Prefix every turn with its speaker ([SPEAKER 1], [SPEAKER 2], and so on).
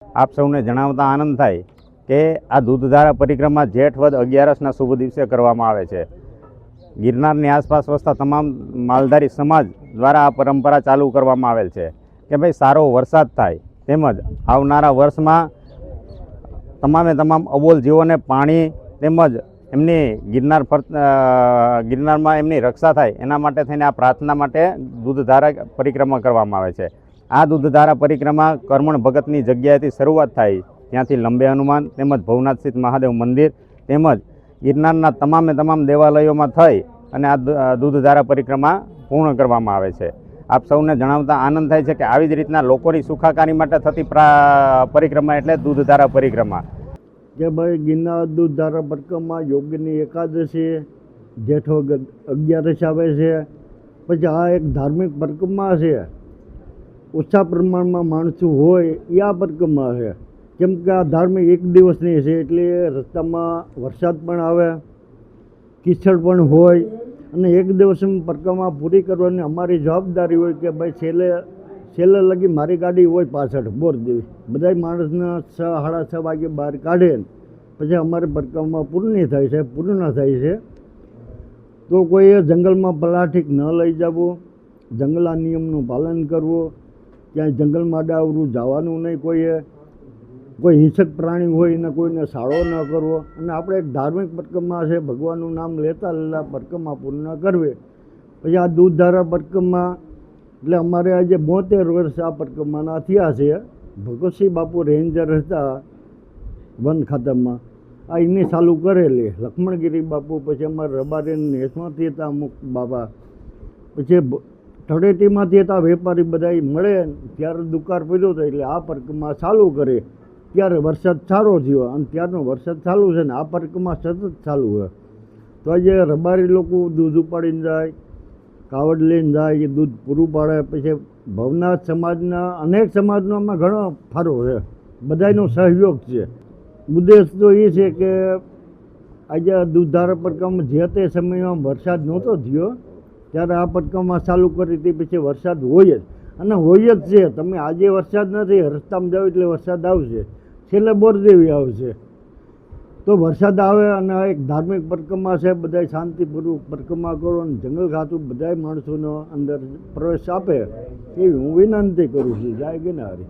[SPEAKER 1] આપ સૌને જણાવતા આનંદ થાય કે આ દૂધધારા પરિક્રમા જેઠ વદ 11ના શુભ દિવસે કરવામાં આવે છે। ગિરનારની આસપાસ વસતા તમામ માલધારી સમાજ દ્વારા આ પરંપરા ચાલુ કરવામાં આવેલ છે કે ભાઈ સારો વરસાદ થાય તેમજ આવનારા વર્ષમાં તમામે તમામ અબોલ જીવોને પાણી તેમજ એમની ગિરનારમાં એમની રક્ષા થાય એના માટે થઈને આ પ્રાર્થના માટે દૂધધારા પરિક્રમા કરવામાં આવે છે। આ દૂધધારા પરિક્રમા કરમણ ભગતની જગ્યાએથી શરૂઆત થાય, ત્યાંથી લંબે હનુમાન તેમજ ભવનાથ સ્થિત મહાદેવ મંદિર તેમજ ગિરનારના તમામે તમામ દેવાલયોમાં થઈ અને આ દૂધધારા પરિક્રમા પૂર્ણ કરવામાં આવે છે। આપ સૌને જણાવતા આનંદ થાય છે કે આવી જ રીતના લોકોની સુખાકારી માટે થતી પરિક્રમા એટલે દૂધધારા પરિક્રમા।
[SPEAKER 2] કે ભાઈ ગિરનાર દૂધધારા પરિક્રમા યોગની એકાદશી જેઠો 11 આવે છે। પછી આ એક ધાર્મિક પરિક્રમા છે, ઓછા પ્રમાણમાં માણસો હોય એ આ પરિક્રમા છે। કેમ કે આ ધાર્મિક એક દિવસની છે એટલે રસ્તામાં વરસાદ પણ આવે, કીચડ પણ હોય અને એક દિવસમાં પરિક્રમા પૂરી કરવાની અમારી જવાબદારી હોય કે ભાઈ છેલ્લે લગી મારી ગાડી હોય પાછળ બોર દેવી, બધા માણસને 6 સાડા 6 વાગે બહાર કાઢે પછી અમારી પરિક્રમા પૂર્ણ થાય છે। તો કોઈએ જંગલમાં પ્લાસ્ટિક ન લઈ જવું, જંગલના નિયમનું પાલન કરવું, ક્યાંય જંગલમાં ડાવરું જવાનું નહીં, કોઈ હિંસક પ્રાણી હોય ને કોઈને સાળો ન કરવો અને આપણે એક ધાર્મિક પરિક્રમા છે, ભગવાનનું નામ લેતા પરિક્રમા પૂર્ણ કરવી। પછી આ દૂધધારા પરિક્રમા એટલે અમારે આજે 72 વર્ષ આ પરિક્રમાના થયા છે। ભગતસિંહ બાપુ રેન્જર હતા વન ખાતામાં, આ એની ચાલુ કરેલી, લક્ષ્મણગીરી બાપુ, પછી અમારે રબારીની હેસમાંથી હતા અમુક બાબા, પછી તળેટીમાંથી હતા વેપારી બધા મળે ત્યારે દુકાળ પડ્યો હતો એટલે આ પરિક્રમા ચાલુ કરી, ત્યારે વરસાદ સારો થયો અને ત્યારનો વરસાદ ચાલુ છે ને આ પરિક્રમા સતત ચાલુ છે। તો આજે રબારી લોકો દૂધ ઉપાડીને જાય, કાવડ લઈને જાય, એ દૂધ પૂરું પાડે। પછી ભવનાથ સમાજના અનેક સમાજનો આમાં ઘણો ફાળો છે, બધાનો સહયોગ છે। ઉદ્દેશ તો એ છે કે આજે દૂધધારા પરિક્રમા જે તે સમયમાં વરસાદ નહોતો થયો ત્યારે આ પરિક્રમા ચાલુ કરી હતી, પછી વરસાદ હોય જ અને હોય જ છે। તમે આજે વરસાદ નથી, રસ્તામાં જાઓ એટલે વરસાદ આવશે, છેલ્લે બોરદેવી આવશે, તો વરસાદ આવે અને આ એક ધાર્મિક પરિક્રમા છે, બધા શાંતિપૂર્વક પરિક્રમા કરો અને જંગલ ખાતું બધા માણસોનો અંદર પ્રવેશ આપે એવી હું વિનંતી કરું છું। જય ગિરનારી।